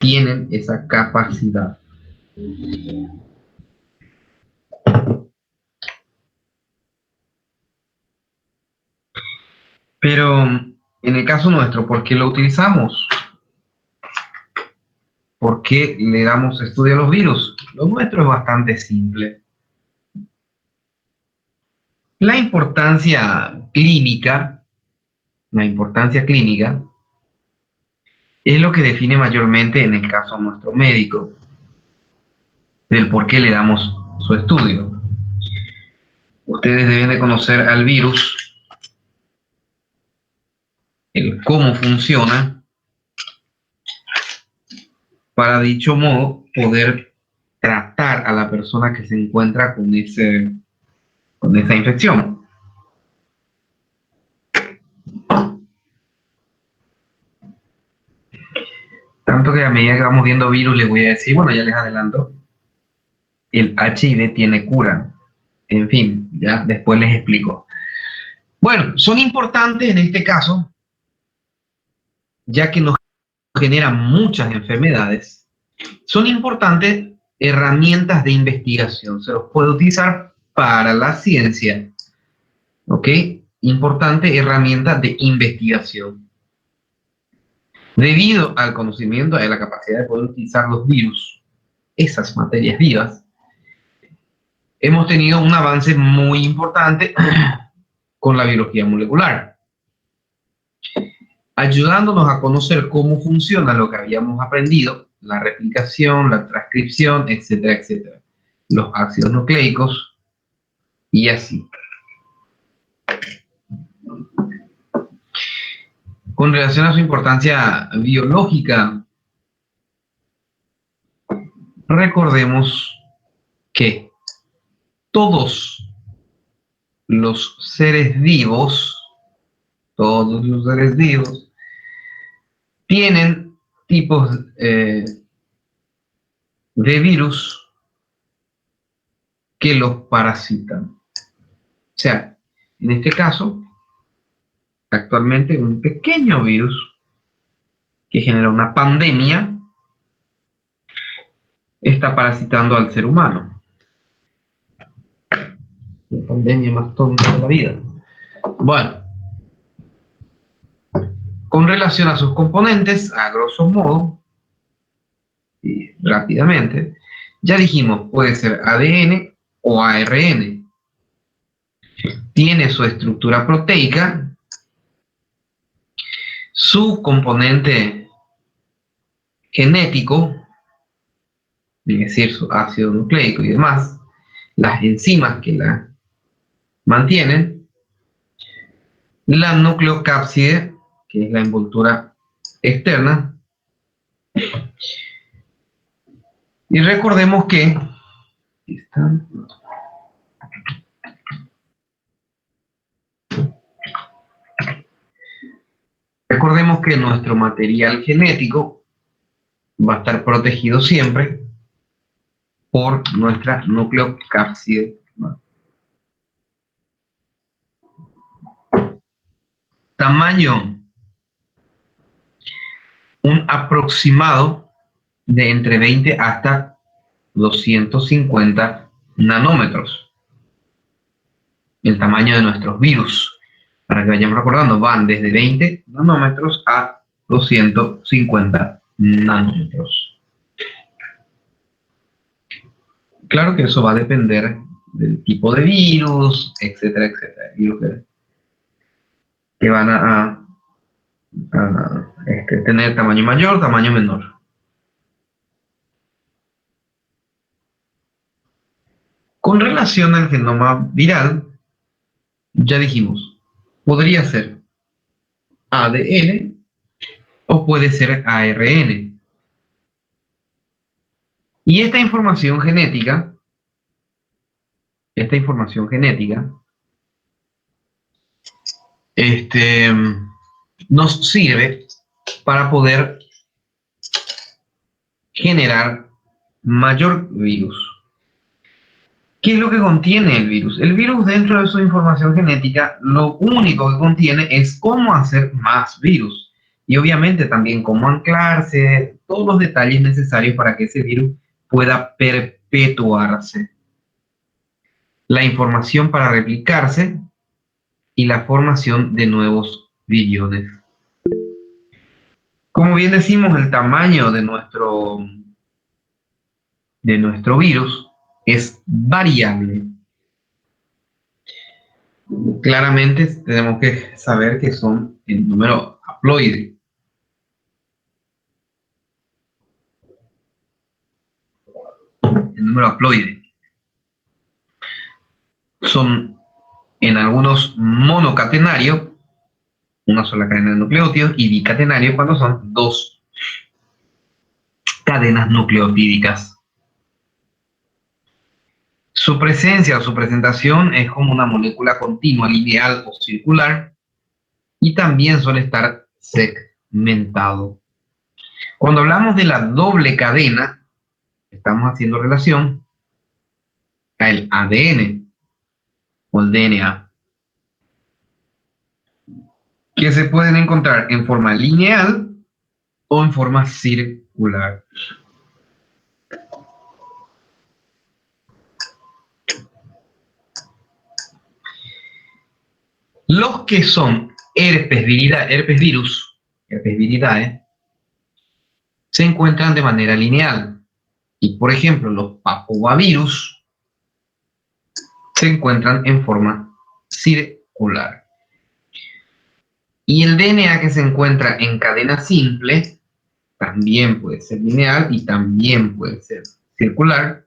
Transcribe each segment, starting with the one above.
tienen esa capacidad. Pero en el caso nuestro, ¿por qué lo utilizamos? ¿Por qué le damos estudio a los virus? Lo nuestro es bastante simple. La importancia clínica, la importancia clínica es lo que define mayormente en el caso nuestro médico, del por qué le damos su estudio. Ustedes deben de conocer al virus, el cómo funciona, para dicho modo poder tratar a la persona que se encuentra con esa infección. Tanto que a medida que vamos viendo virus, les voy a decir, bueno, ya les adelanto, el HIV tiene cura. En fin, ya después les explico. Bueno, son importantes en este caso, ya que nos generan muchas enfermedades. Son importantes herramientas de investigación. Se los puede utilizar para la ciencia. ¿Ok? Importante herramienta de investigación. Debido al conocimiento, a la capacidad de poder utilizar los virus, esas materias vivas, hemos tenido un avance muy importante con la biología molecular, ayudándonos a conocer cómo funciona lo que habíamos aprendido, la replicación, la transcripción, etcétera, etcétera, los ácidos nucleicos y así. Con relación a su importancia biológica, recordemos que todos los seres vivos, tienen tipos de virus que los parasitan. O sea, en este caso, actualmente un pequeño virus que genera una pandemia está parasitando al ser humano. La pandemia más tonta de la vida. Bueno, con relación a sus componentes, a grosso modo, y rápidamente, ya dijimos, puede ser ADN o ARN. Tiene su estructura proteica, su componente genético, es decir, su ácido nucleico y demás, las enzimas que la mantienen, la nucleocápside, que es la envoltura externa, y recordemos que nuestro material genético va a estar protegido siempre por nuestra nucleocápside. Tamaño, un aproximado de entre 20 hasta 250 nanómetros. El tamaño de nuestros virus, para que vayamos recordando, van desde 20 nanómetros a 250 nanómetros. Claro que eso va a depender del tipo de virus, etcétera, etcétera. Virus que van a tener tamaño mayor, tamaño menor. Con relación al genoma viral, ya dijimos, podría ser ADN o puede ser ARN. Y esta información genética nos sirve para poder generar mayor virus. ¿Qué es lo que contiene el virus? El virus, dentro de su información genética, lo único que contiene es cómo hacer más virus. Y obviamente también cómo anclarse, todos los detalles necesarios para que ese virus pueda perpetuarse. La información para replicarse y la formación de nuevos viriones. Como bien decimos, el tamaño de nuestro virus es variable. Claramente tenemos que saber que son el número haploide. El número haploide. Son en algunos monocatenarios, una sola cadena de nucleótidos, y bicatenarios cuando son dos cadenas nucleotídicas. Su presencia o su presentación es como una molécula continua, lineal o circular, y también suele estar segmentado. Cuando hablamos de la doble cadena, estamos haciendo relación al ADN o el DNA, que se pueden encontrar en forma lineal o en forma circular. Los que son herpes viridae, se encuentran de manera lineal. Y por ejemplo, los papovavirus se encuentran en forma circular. Y el DNA que se encuentra en cadena simple también puede ser lineal y también puede ser circular.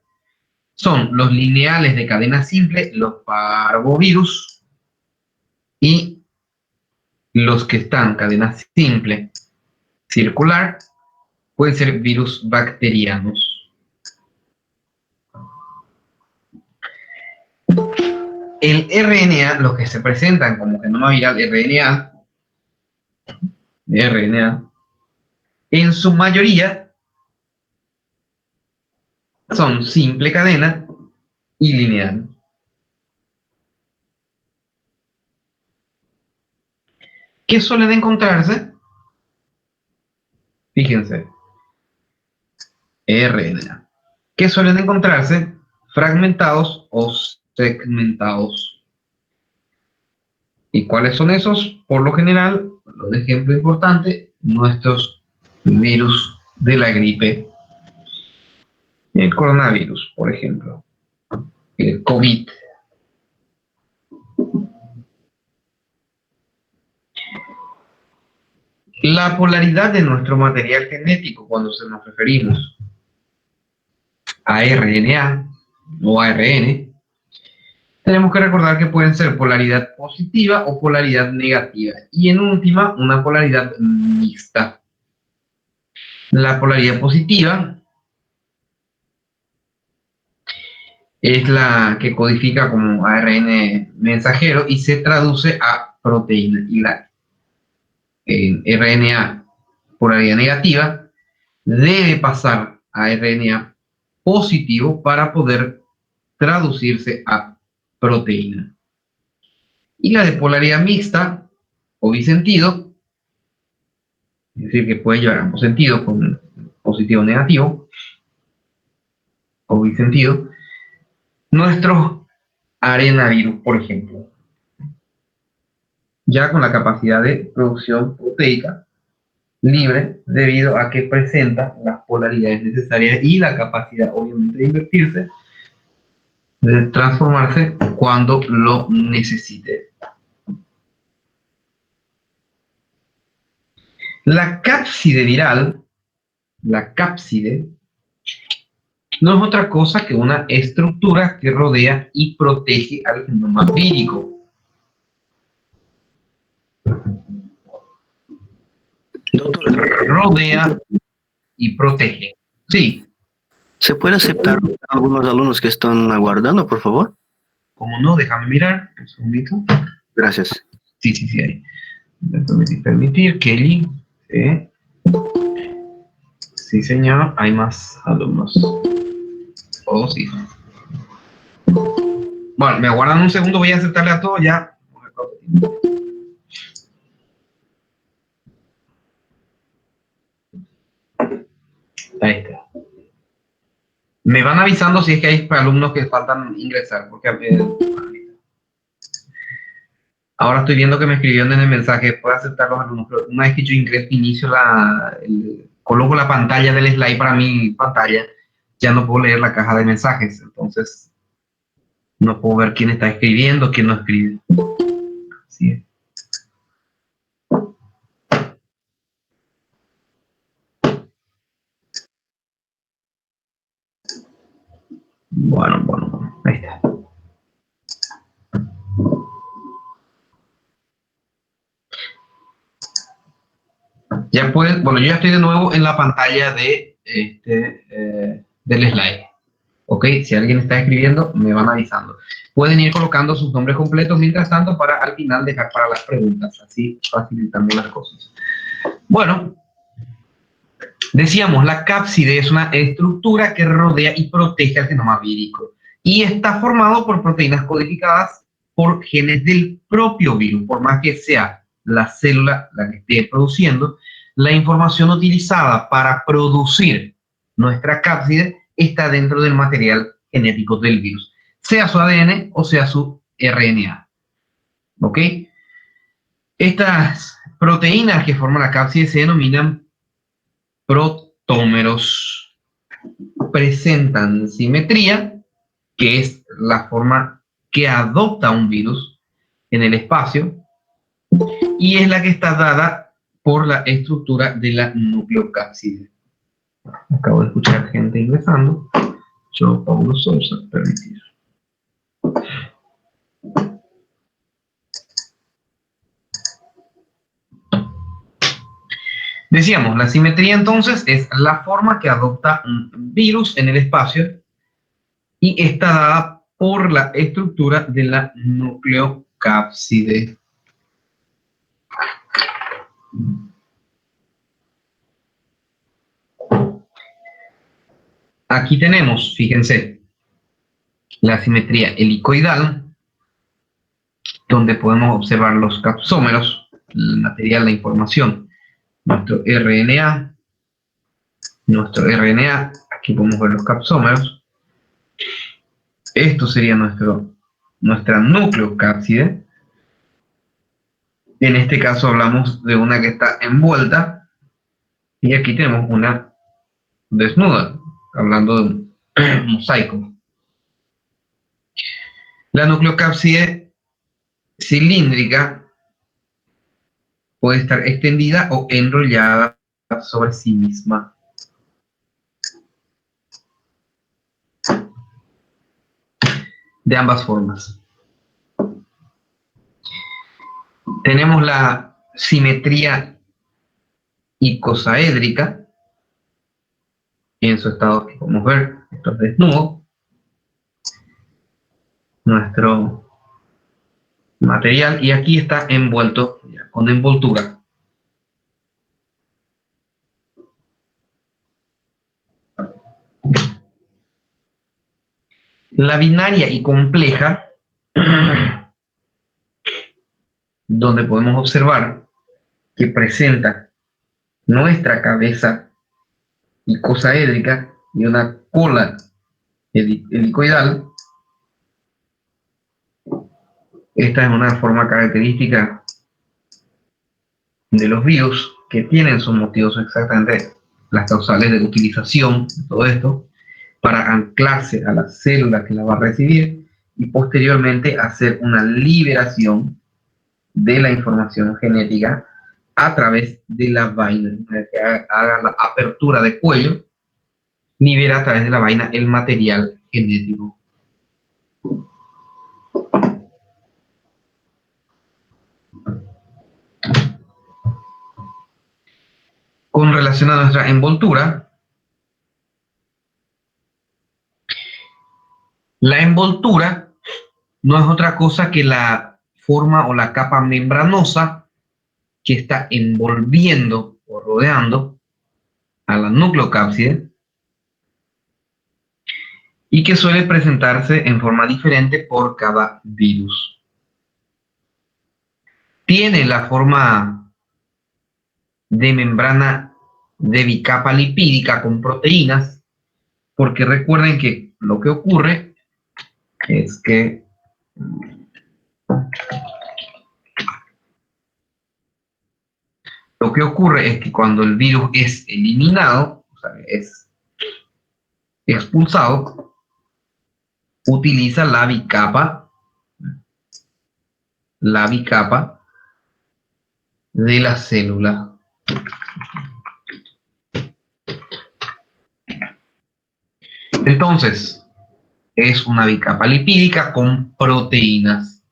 Son los lineales de cadena simple, los parvovirus, y los que están en cadena simple circular pueden ser virus bacterianos. El RNA, los que se presentan como genoma viral RNA, en su mayoría son simple cadena y lineal. ¿Qué suelen encontrarse? Fíjense, RNA. ¿Qué suelen encontrarse? Fragmentados o segmentados. ¿Y cuáles son esos? Por lo general, los ejemplos importantes, nuestros virus de la gripe. El coronavirus, por ejemplo. El COVID. La polaridad de nuestro material genético cuando nos referimos a RNA o ARN, tenemos que recordar que pueden ser polaridad positiva o polaridad negativa. Y en última, una polaridad mixta. La polaridad positiva es la que codifica como ARN mensajero y se traduce a proteína. Y la RNA, polaridad negativa, debe pasar a RNA positivo para poder traducirse a proteína. Y la de polaridad mixta o bisentido, es decir, que puede llevar ambos sentidos con positivo o negativo, o bisentido, nuestros arenavirus, por ejemplo, ya con la capacidad de producción proteica libre debido a que presenta las polaridades necesarias y la capacidad, obviamente, de invertirse, de transformarse cuando lo necesite. La cápside viral, la cápside, no es otra cosa que una estructura que rodea y protege al genoma vírico. Rodea y protege. Sí. ¿Se puede aceptar algunos alumnos que están aguardando, por favor? Como no, déjame mirar un segundito. Gracias. Sí, ahí. Permitir, Kelly. Sí, señor, hay más alumnos. Oh, sí. Bueno, me aguardan un segundo, voy a aceptarle a todos ya. Ahí está. Me van avisando si es que hay alumnos que faltan ingresar, porque ahora estoy viendo que me escribieron en el mensaje, puedo aceptar los alumnos, pero una vez que yo ingreso, inicio coloco la pantalla del slide para mi pantalla, ya no puedo leer la caja de mensajes, entonces no puedo ver quién está escribiendo, quién no escribe. Así es. Bueno, ahí está. Ya pueden, bueno, yo ya estoy de nuevo en la pantalla del slide. Ok, si alguien está escribiendo, me van avisando. Pueden ir colocando sus nombres completos mientras tanto para al final dejar para las preguntas, así facilitando las cosas. Bueno, decíamos, la cápside es una estructura que rodea y protege al genoma vírico y está formado por proteínas codificadas por genes del propio virus, por más que sea la célula la que esté produciendo, la información utilizada para producir nuestra cápside está dentro del material genético del virus, sea su ADN o sea su RNA. ¿Ok? Estas proteínas que forman la cápside se denominan protómeros. Presentan simetría, que es la forma que adopta un virus en el espacio, y es la que está dada por la estructura de la nucleocápside. Acabo de escuchar gente ingresando. Yo, Paulo Sousa, permitir. Decíamos, la simetría entonces es la forma que adopta un virus en el espacio y está dada por la estructura de la nucleocápside. Aquí tenemos, fíjense, la simetría helicoidal, donde podemos observar los capsómeros, el material, la información, nuestro RNA, aquí podemos ver los capsómeros. Esto sería nuestra nucleocápside. En este caso hablamos de una que está envuelta y aquí tenemos una desnuda, hablando de un mosaico. La nucleocápside cilíndrica puede estar extendida o enrollada sobre sí misma. De ambas formas. Tenemos la simetría icosaédrica. En su estado que podemos ver, esto es desnudo. Nuestro material, y aquí está envuelto con envoltura. La binaria y compleja, donde podemos observar que presenta nuestra cabeza icosaédrica y una cola helicoidal. Esta es una forma característica de los virus que tienen sus motivos exactamente las causales de utilización de todo esto para anclarse a la célula que la va a recibir y posteriormente hacer una liberación de la información genética a través de la vaina. Una vez que haga la apertura de cuello, libera a través de la vaina el material genético. Con relación a nuestra envoltura, la envoltura no es otra cosa que la forma o la capa membranosa que está envolviendo o rodeando a la nucleocápside y que suele presentarse en forma diferente por cada virus. Tiene la forma de membrana de bicapa lipídica con proteínas, porque recuerden que lo que ocurre es que cuando el virus es eliminado, o sea, es expulsado, utiliza la bicapa de la célula. Entonces, es una bicapa lipídica con proteínas.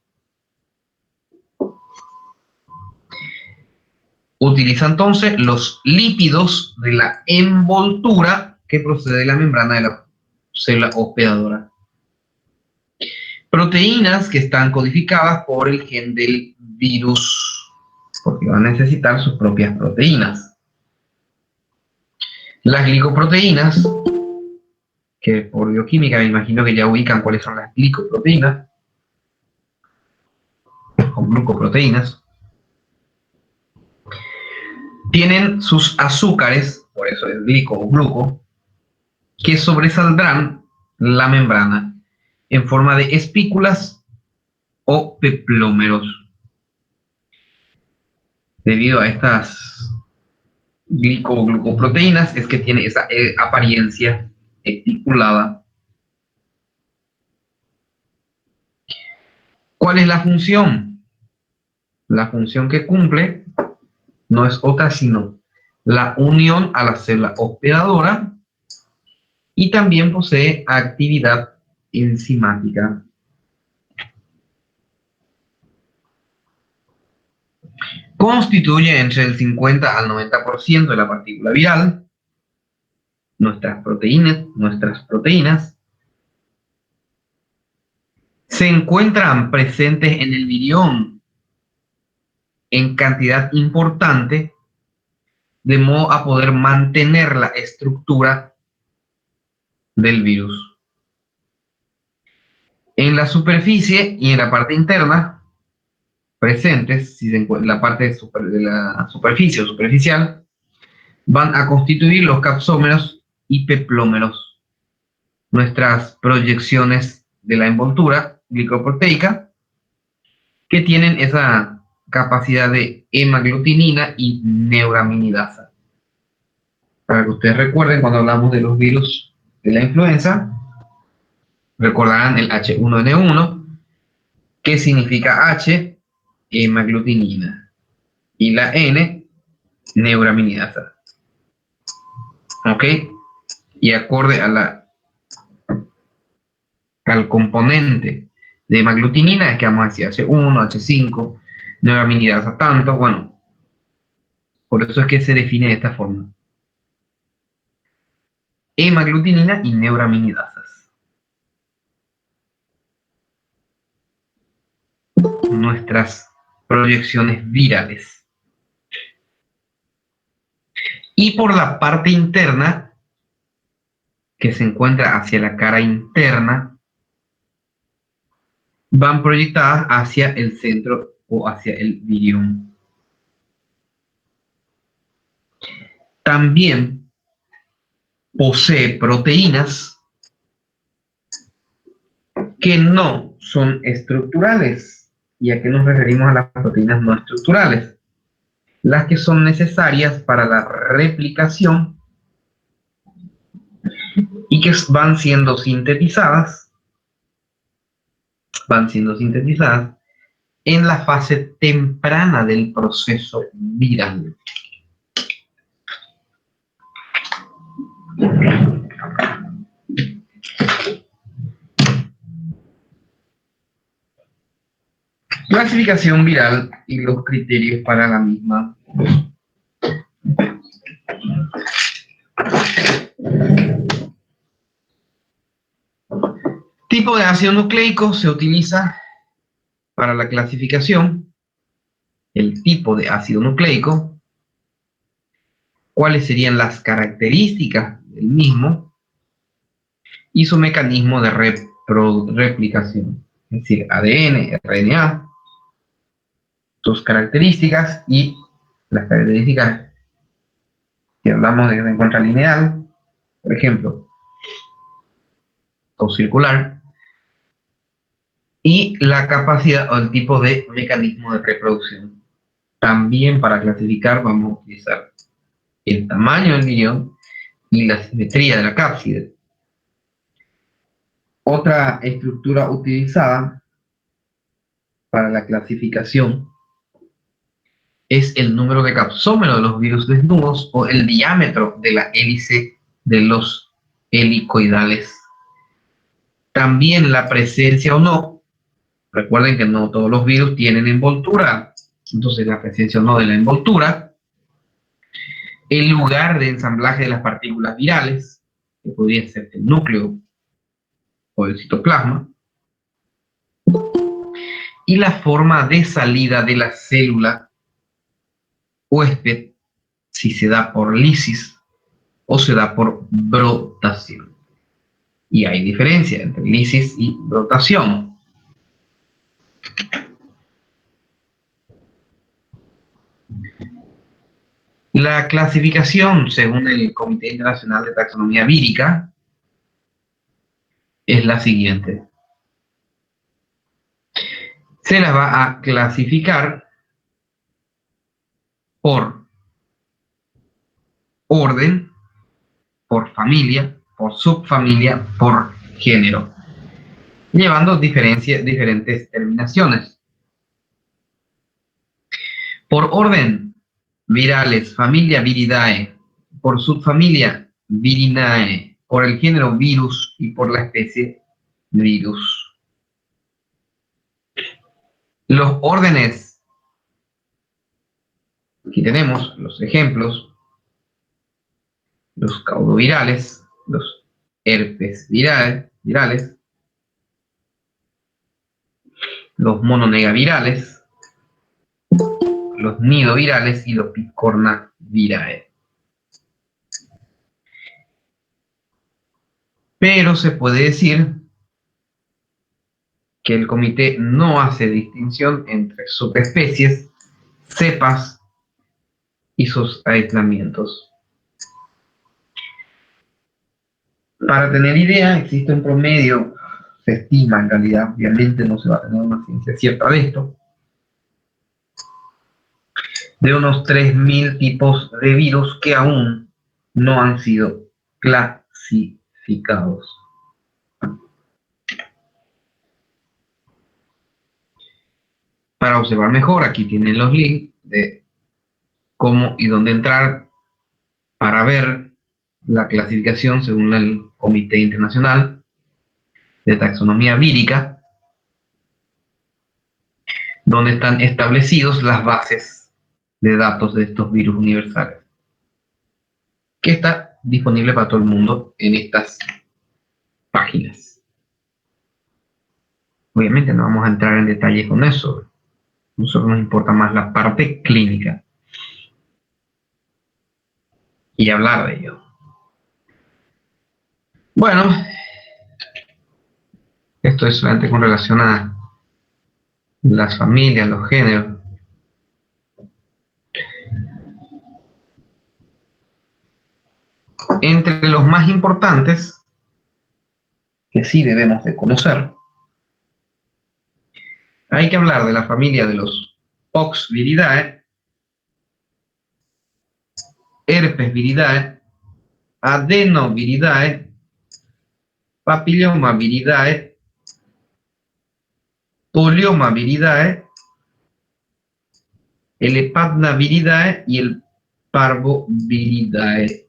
Utiliza entonces los lípidos de la envoltura que procede de la membrana de la célula hospedadora. Proteínas que están codificadas por el gen del virus, porque van a necesitar sus propias proteínas. Las glicoproteínas, que por bioquímica me imagino que ya ubican cuáles son las glicoproteínas, o glucoproteínas, tienen sus azúcares, por eso es glico o gluco, que sobresaldrán la membrana en forma de espículas o peplómeros. Debido a estas glucoproteínas es que tiene esa apariencia esticulada. ¿Cuál es la función? La función que cumple no es otra sino la unión a la célula hospedadora y también posee actividad enzimática. Constituye entre el 50 al 90% de la partícula viral. Nuestras proteínas se encuentran presentes en el virión en cantidad importante, de modo a poder mantener la estructura del virus. En la superficie y en la parte interna presentes, si se encuentra la parte de la superficie o superficial, van a constituir los capsómeros y peplómeros, nuestras proyecciones de la envoltura glicoproteica, que tienen esa capacidad de hemaglutinina y neuraminidasa. Para que ustedes recuerden, cuando hablamos de los virus de la influenza, recordarán el H1N1, que significa H, hemaglutinina, y la N, neuraminidasa. ¿Ok? Y acorde al componente de hemaglutinina es que vamos a decir H1, H5, neuraminidasa tanto, bueno, por eso es que se define de esta forma. Hemaglutinina y neuraminidasas. Nuestras proyecciones virales. Y por la parte interna, que se encuentra hacia la cara interna, van proyectadas hacia el centro o hacia el virión. También posee proteínas que no son estructurales. ¿Y a qué nos referimos a las proteínas no estructurales? Las que son necesarias para la replicación y que van siendo sintetizadas en la fase temprana del proceso viral. Clasificación viral y los criterios para la misma. Tipo de ácido nucleico se utiliza para la clasificación. El tipo de ácido nucleico. Cuáles serían las características del mismo y su mecanismo de replicación. Es decir, ADN, RNA, sus características y las características Si hablamos de que se encuentra lineal, por ejemplo, o circular, y la capacidad o el tipo de mecanismo de reproducción. También para clasificar vamos a utilizar el tamaño del virión y la simetría de la cápside. Otra estructura utilizada para la clasificación es el número de capsómero de los virus desnudos o el diámetro de la hélice de los helicoidales. También la presencia o no, recuerden que no todos los virus tienen envoltura, entonces la presencia o no de la envoltura, el lugar de ensamblaje de las partículas virales, que podría ser el núcleo o el citoplasma, y la forma de salida de la célula huésped, si se da por lisis o se da por brotación. Y hay diferencia entre lisis y brotación. La clasificación, según el Comité Internacional de Taxonomía Vírica, es la siguiente. Se las va a clasificar por orden, por familia, por subfamilia, por género, llevando diferentes terminaciones. Por orden, virales, familia Viridae, por subfamilia Virinae, por el género virus y por la especie virus. Los órdenes, aquí tenemos los ejemplos, los caudovirales, los herpes virales, los mononegavirales, los nidovirales y los picornavirae. Pero se puede decir que el comité no hace distinción entre subespecies, cepas y sus aislamientos. Para tener idea, existe un promedio, se estima en realidad, obviamente no se va a tener una ciencia cierta de esto, de unos 3.000 tipos de virus que aún no han sido clasificados. Para observar mejor, aquí tienen los links de cómo y dónde entrar para ver la clasificación según el Comité Internacional de Taxonomía Vírica, donde están establecidos las bases de datos de estos virus universales, que está disponible para todo el mundo en estas páginas. Obviamente no vamos a entrar en detalle con eso. A nosotros nos importa más la parte clínica y hablar de ello. Bueno, esto es solamente con relación a las familias, los géneros. Entre los más importantes, que sí debemos de conocer, hay que hablar de la familia de los Poxviridae, Herpesviridae, Adenoviridae, Papillomaviridae, Poliomaviridae, el Hepatnaviridae y el Parvoviridae.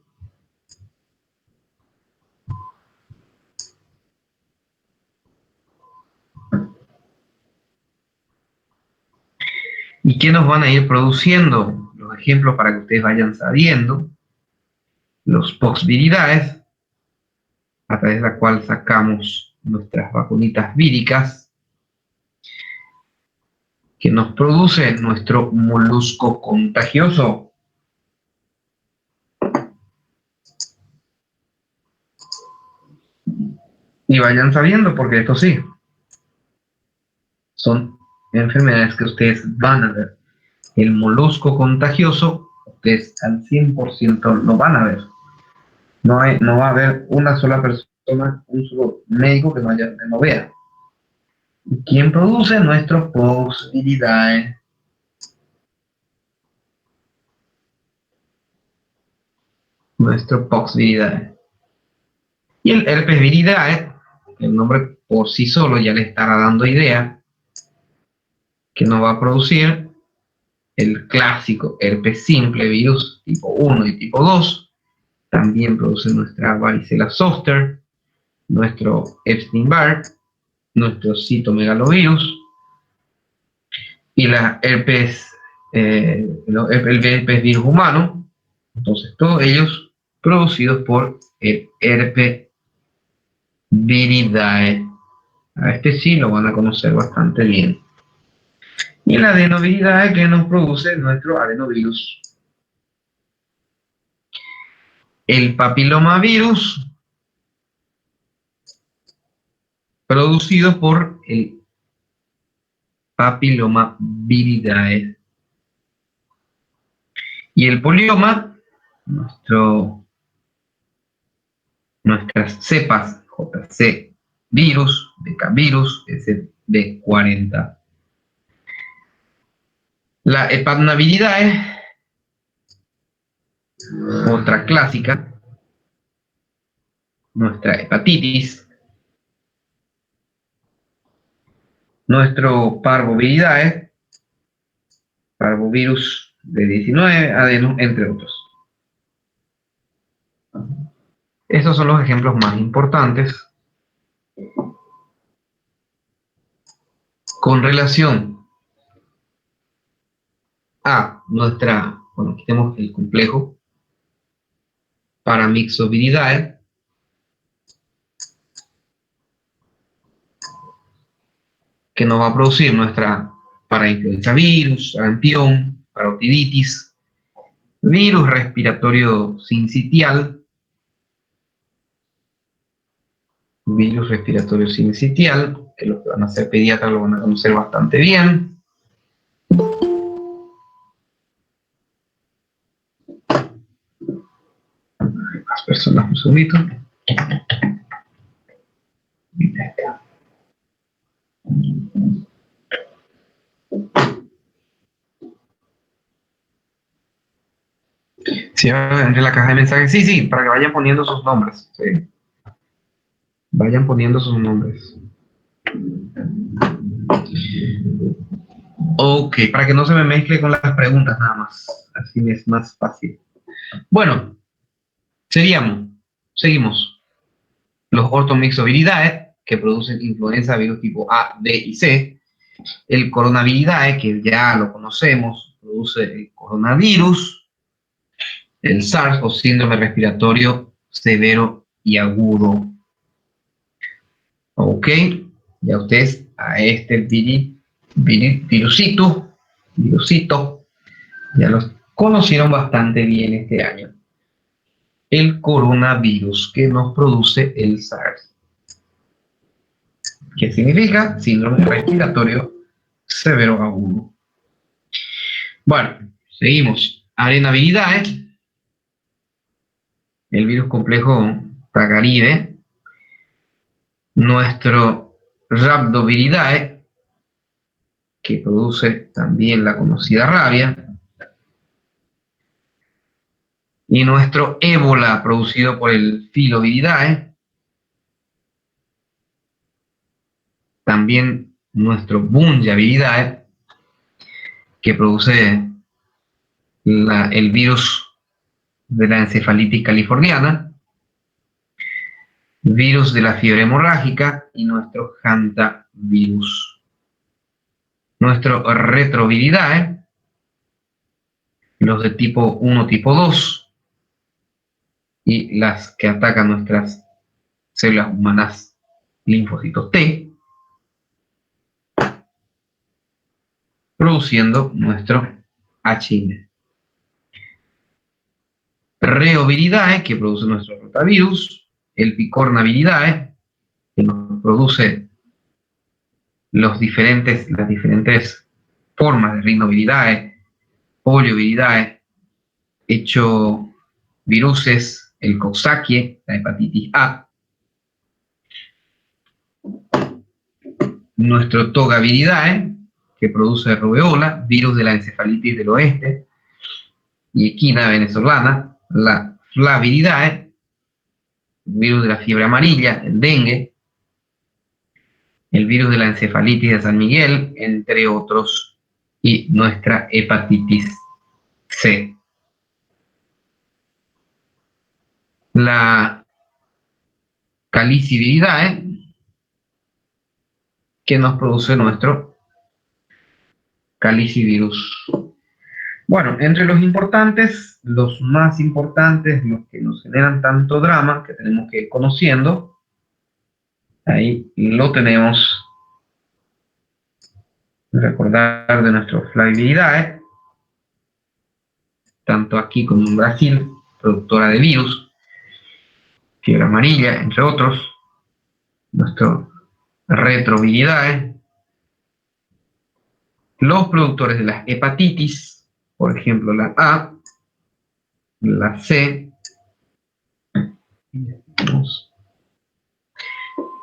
¿Y qué nos van a ir produciendo? Los ejemplos para que ustedes vayan sabiendo. Los Poxviridae, a través de la cual sacamos nuestras vacunitas víricas, que nos produce nuestro molusco contagioso. Y vayan sabiendo, porque esto sí, son enfermedades que ustedes van a ver. El molusco contagioso Ustedes al 100% lo van a ver. No va a haber una sola persona, un solo médico que no vea. ¿Quién produce nuestros post viridae? Nuestro pox viridae. Y el herpes viridae, el nombre por sí solo ya le estará dando idea que nos va a producir el clásico herpes simple, virus tipo 1 y tipo 2. También produce nuestra varicela zoster, nuestro Epstein-Barr, nuestro citomegalovirus y la herpes, el herpes virus humano. Entonces, todos ellos producidos por el herpes viridae. A este sí lo van a conocer bastante bien. Y el adenoviridae que nos produce nuestro adenovirus. El papilomavirus producido por el papiloma viridae. Y el polioma, nuestras cepas JC virus, becavirus, SB40. La hepatnaviridae, otra clásica, nuestra hepatitis, nuestro parvoviridae, parvovirus de 19, adeno, entre otros. Estos son los ejemplos más importantes con relación a nuestra, bueno, aquí tenemos el complejo Paramyxoviridae, que nos va a producir nuestra parainfluenza virus, sarampión, parotiditis, virus respiratorio sincitial, que los que van a ser pediatras lo van a conocer bastante bien. Las personas un segundito. Sí, entre la caja de mensajes. Sí, para que vayan poniendo sus nombres. Sí. Vayan poniendo sus nombres. Ok, para que no se me mezcle con las preguntas nada más. Así es más fácil. Bueno, seguimos. Los orthomyxoviridae, que producen influenza virus tipo A, B y C. El coronaviridae, que ya lo conocemos, produce el coronavirus. El SARS o síndrome respiratorio severo y agudo. Ok, ya ustedes a este virusito, ya los conocieron bastante bien este año. El coronavirus que nos produce el SARS. ¿Qué significa? Síndrome respiratorio severo agudo. Bueno, seguimos. Arenaviridae, el virus complejo Pagaridae, nuestro Rhabdoviridae, que produce también la conocida rabia, y nuestro ébola producido por el Filoviridae, también nuestro Bunjaviridae, que produce el virus de la encefalitis californiana, virus de la fiebre hemorrágica y nuestro hantavirus. Nuestro retroviridae, los de tipo 1, tipo 2, y las que atacan nuestras células humanas linfocitos T, produciendo nuestro HIV. Reoviridae, que produce nuestro rotavirus, el picornaviridae, que nos produce las diferentes formas de rinoviridae, polioviridae, hecho viruses, el Coxsackie, la hepatitis A, nuestro Togaviridae, que produce rubeola, virus de la encefalitis del oeste y equina venezolana, la Flaviridae, virus de la fiebre amarilla, el dengue, el virus de la encefalitis de San Miguel, entre otros, y nuestra hepatitis C. La Caliciviridae, que nos produce nuestro calicivirus. Bueno, entre los importantes, los más importantes, los que nos generan tanto drama, que tenemos que ir conociendo, ahí lo tenemos. Recordar de nuestro Flaviridae, tanto aquí como en Brasil, productora de virus, fiebre amarilla, entre otros, nuestro Retroviridae, los productores de las hepatitis, por ejemplo la A, la C,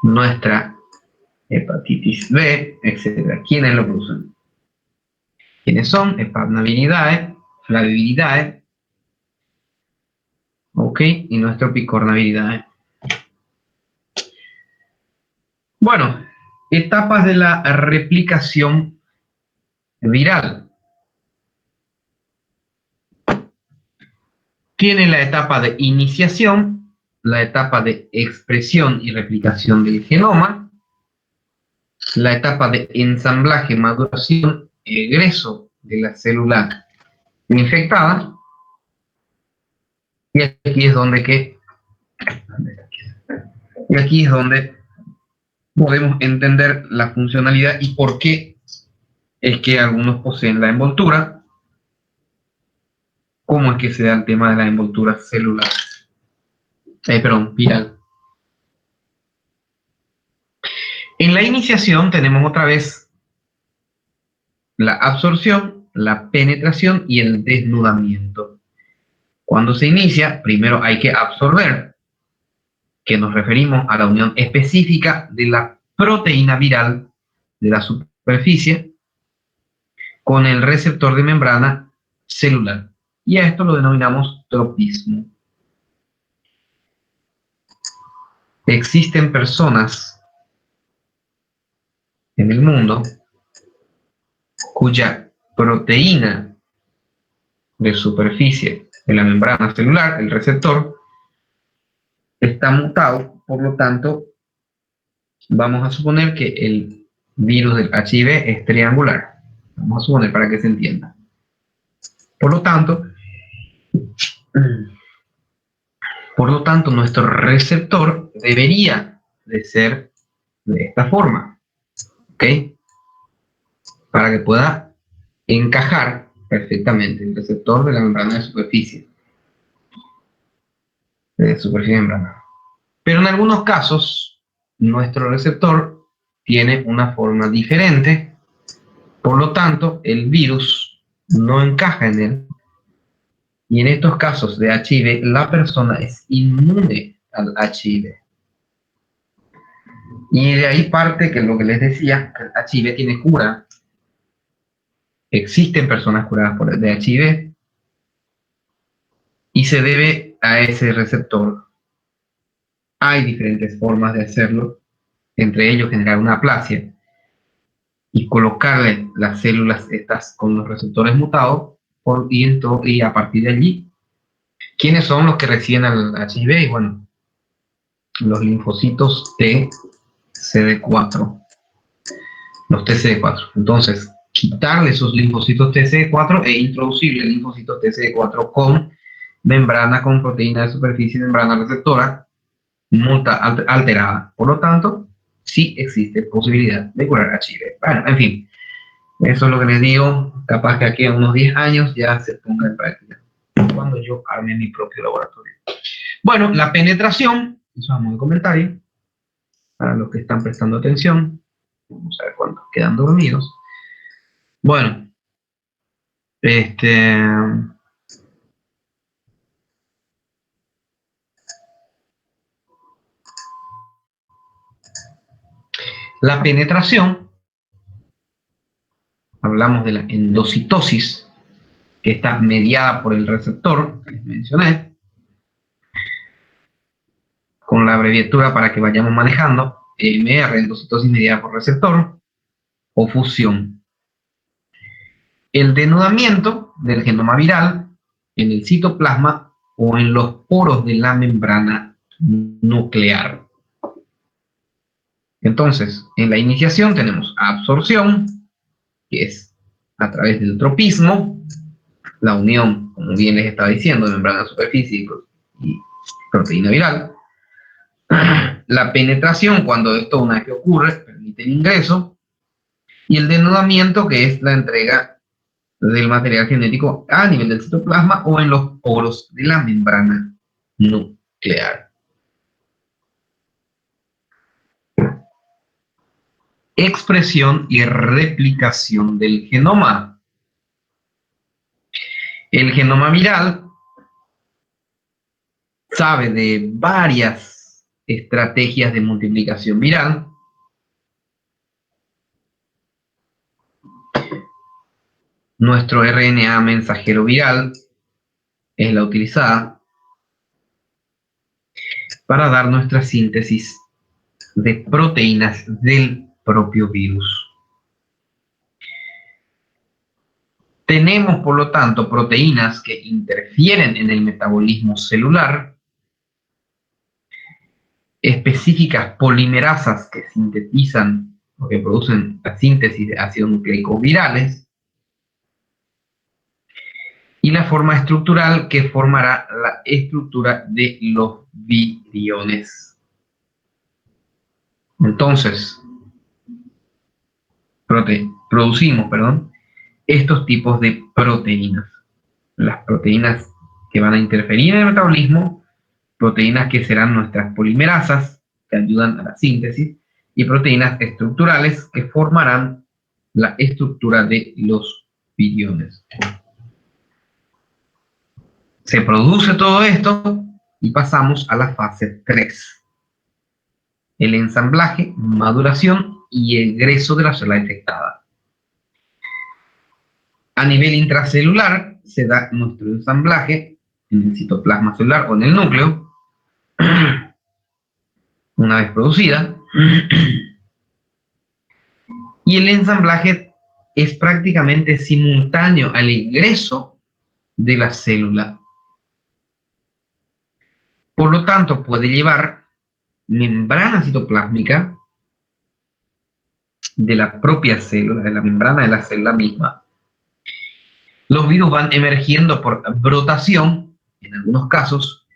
nuestra hepatitis B, etc. ¿Quiénes lo producen? ¿Quiénes son? Hepatnaviridae, Flaviviridae, ok, y nuestro Picornaviridae. Bueno, etapas de la replicación viral. Tiene la etapa de iniciación, la etapa de expresión y replicación del genoma, la etapa de ensamblaje, maduración, egreso de la célula infectada, y aquí es donde podemos entender la funcionalidad y por qué es que algunos poseen la envoltura, cómo es que se da el tema de la envoltura celular, viral. En la iniciación tenemos otra vez la absorción, la penetración y el desnudamiento. Cuando se inicia, primero hay que absorber, que nos referimos a la unión específica de la proteína viral de la superficie con el receptor de membrana celular. Y a esto lo denominamos tropismo. Existen personas en el mundo cuya proteína de superficie de la membrana celular, el receptor, está mutado, por lo tanto, vamos a suponer que el virus del HIV es triangular. Vamos a suponer para que se entienda. Por lo tanto, nuestro receptor debería de ser de esta forma, ¿ok? Para que pueda encajar perfectamente el receptor de la membrana de superficie membrana. Pero en algunos casos, nuestro receptor tiene una forma diferente, por lo tanto, el virus no encaja en él. Y en estos casos de HIV, la persona es inmune al HIV. Y de ahí parte que lo que les decía, que el HIV tiene cura. Existen personas curadas de HIV y se debe a ese receptor. Hay diferentes formas de hacerlo, entre ellos generar una aplasia y colocarle las células estas con los receptores mutados y a partir de allí, ¿quiénes son los que reciben al HIV? Y bueno, los linfocitos T CD4, los TCD4. Entonces, quitarle esos linfocitos TCD4 e introducirle linfocitos TCD4 con membrana, con proteína de superficie, membrana receptora alterada. Por lo tanto, sí existe posibilidad de curar HIV. Bueno, en fin, eso es lo que les digo. Capaz que aquí a unos 10 años ya se ponga en práctica, cuando yo arme mi propio laboratorio. Bueno, la penetración, eso es a modo de comentario, para los que están prestando atención. Vamos a ver cuántos quedan dormidos. Bueno, La penetración, hablamos de la endocitosis, que está mediada por el receptor, que les mencioné, con la abreviatura para que vayamos manejando, EMR, endocitosis mediada por receptor, o fusión. El denudamiento del genoma viral en el citoplasma o en los poros de la membrana nuclear. Entonces, en la iniciación tenemos absorción, que es a través del tropismo, la unión, como bien les estaba diciendo, de membrana superficie y proteína viral. La penetración, cuando esto una vez que ocurre, permite el ingreso. Y el denudamiento, que es la entrega del material genético a nivel del citoplasma o en los poros de la membrana nuclear. Expresión y replicación del genoma. El genoma viral sabe de varias estrategias de multiplicación viral. Nuestro RNA mensajero viral es la utilizada para dar nuestra síntesis de proteínas del propio virus. Tenemos, por lo tanto, proteínas que interfieren en el metabolismo celular, específicas polimerasas que sintetizan o que producen la síntesis de ácidos nucleicos virales, y la forma estructural que formará la estructura de los viriones. Entonces, producimos estos tipos de proteínas. Las proteínas que van a interferir en el metabolismo, proteínas que serán nuestras polimerasas, que ayudan a la síntesis, y proteínas estructurales que formarán la estructura de los viriones. Se produce todo esto y pasamos a la fase 3. El ensamblaje, maduración y egreso de la célula detectada. A nivel intracelular se da nuestro ensamblaje en el citoplasma celular o en el núcleo, una vez producida, y el ensamblaje es prácticamente simultáneo al ingreso de la célula. Por lo tanto, puede llevar membrana citoplásmica de la propia célula, de la membrana de la célula misma. Los virus van emergiendo por brotación, en algunos casos,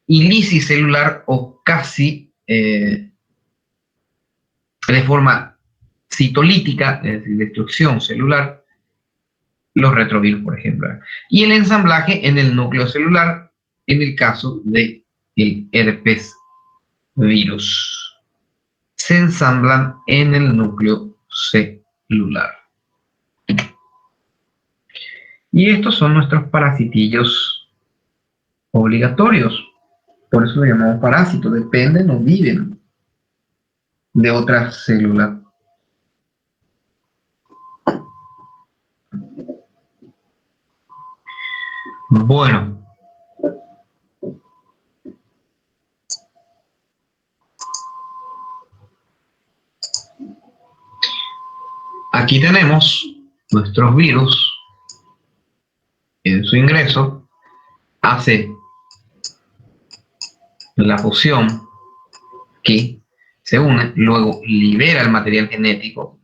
y lisis celular o casi de forma citolítica, es decir, destrucción celular, los retrovirus, por ejemplo. Y el ensamblaje en el núcleo celular, en el caso del herpes virus. Se ensamblan en el núcleo celular. Y estos son nuestros parasitillos obligatorios. Por eso lo llamamos parásitos. Dependen o viven de otras células. Bueno. Aquí tenemos nuestros virus. En su ingreso hace la fusión que se une, luego libera el material genético.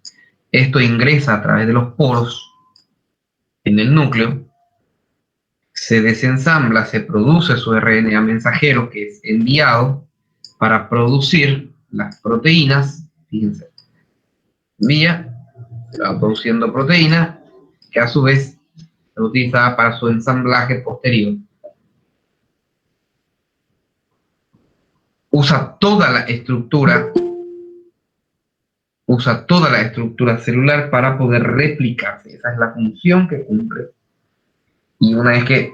Esto ingresa a través de los poros en el núcleo, se desensambla, se produce su RNA mensajero que es enviado para producir las proteínas. Fíjense, envía, se va produciendo proteína que a su vez se utiliza para su ensamblaje posterior. Usa toda la estructura celular para poder replicarse. Esa es la función que cumple. Y una vez que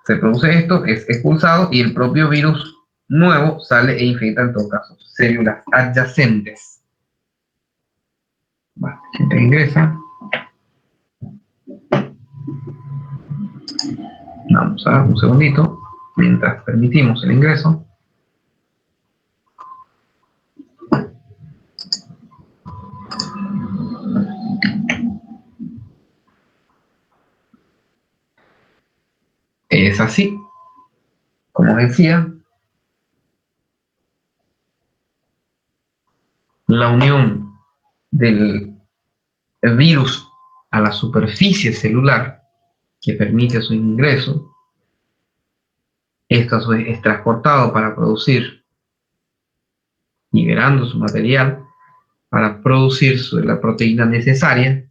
se produce esto, es expulsado y el propio virus nuevo sale e infecta en todo caso células adyacentes. Vale, gente ingresa. Vamos a dar un segundito mientras permitimos el ingreso. Es así, como decía, la unión del virus a la superficie celular que permite su ingreso. Esto a su vez es transportado para producir, liberando su material para producir la proteína necesaria,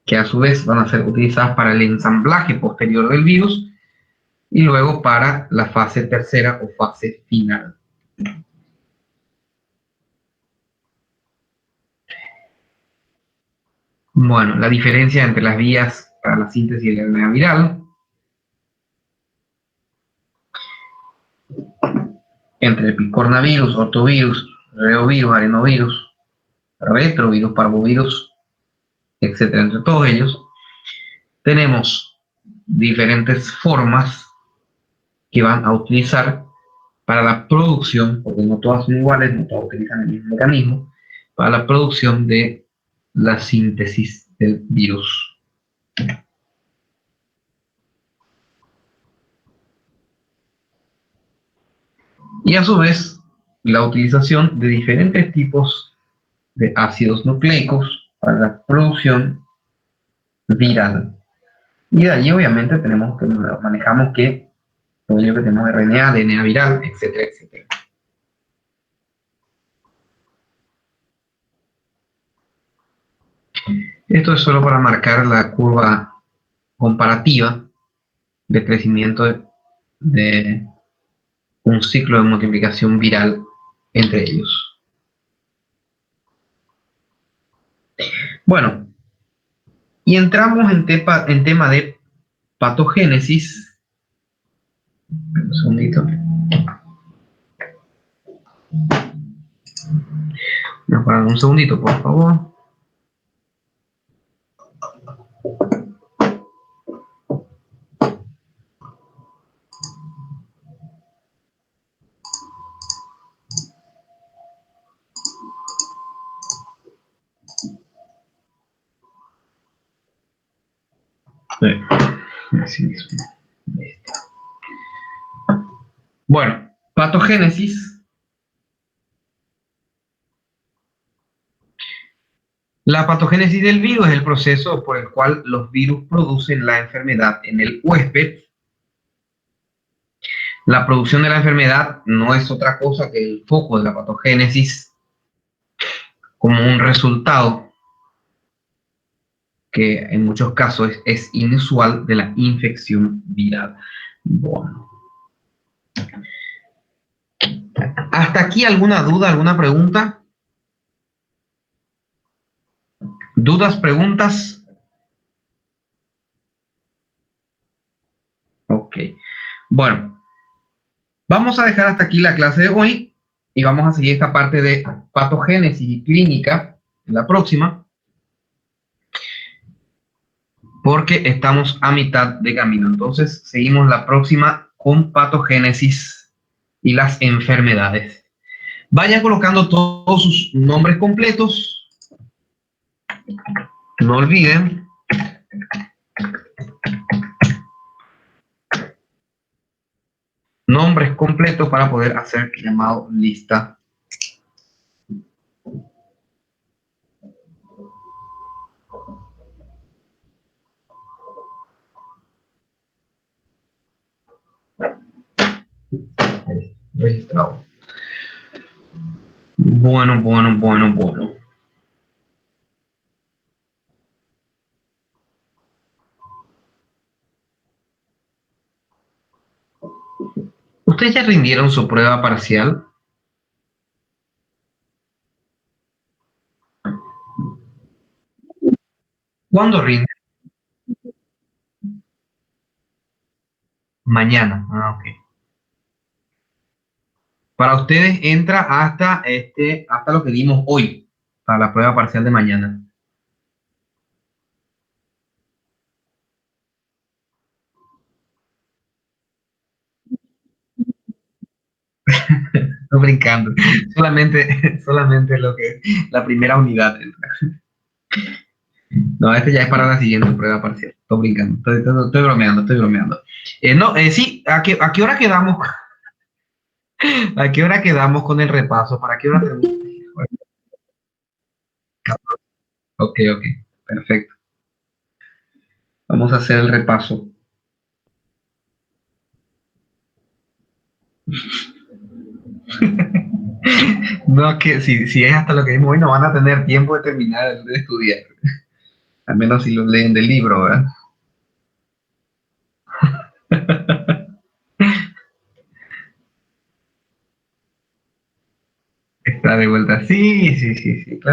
que a su vez van a ser utilizadas para el ensamblaje posterior del virus y luego para la fase tercera o fase final. Bueno, la diferencia entre las vías para la síntesis de la RNA viral, entre el picornavirus, ortovirus, reovirus, arenovirus, retrovirus, parvovirus, etcétera, entre todos ellos, tenemos diferentes formas que van a utilizar para la producción, porque no todas son iguales, no todas utilizan el mismo mecanismo, para la producción de la síntesis del virus. Y a su vez, la utilización de diferentes tipos de ácidos nucleicos para la producción viral. Y de allí obviamente manejamos que todo ello que tenemos RNA, DNA viral, etcétera, etcétera. Esto es solo para marcar la curva comparativa de crecimiento de un ciclo de multiplicación viral entre ellos. Bueno, y entramos en tema de patogénesis. Un segundito. Me acuerdan un segundito, por favor. Así mismo. Bueno, patogénesis. La patogénesis del virus es el proceso por el cual los virus producen la enfermedad en el huésped. La producción de la enfermedad no es otra cosa que el foco de la patogénesis como un resultado que en muchos casos es inusual de la infección viral. Bueno. ¿Hasta aquí alguna duda, alguna pregunta? ¿Dudas, preguntas? Ok. Bueno, vamos a dejar hasta aquí la clase de hoy y vamos a seguir esta parte de patogénesis y clínica en la próxima, porque estamos a mitad de camino. Entonces, seguimos la próxima con patogénesis y las enfermedades. Vayan colocando todos sus nombres completos. No olviden nombres completos para poder hacer llamado lista. Registrado. Bueno. ¿Ustedes ya rindieron su prueba parcial? ¿Cuándo rinden? Mañana. Ah, ok. Para ustedes entra hasta lo que dimos hoy, para la prueba parcial de mañana. Estoy brincando. Solamente la primera unidad entra. No, este ya es para la siguiente prueba parcial. Estoy brincando. Estoy bromeando, estoy bromeando. No, sí, ¿a qué hora quedamos? ¿A qué hora quedamos con el repaso? ¿Para qué hora terminamos? Ok, ok, perfecto. Vamos a hacer el repaso. No, que si es hasta lo que vimos hoy, no van a tener tiempo de terminar de estudiar. Al menos si lo leen del libro, ¿verdad? Está de vuelta. Sí, sí, sí, sí, claro.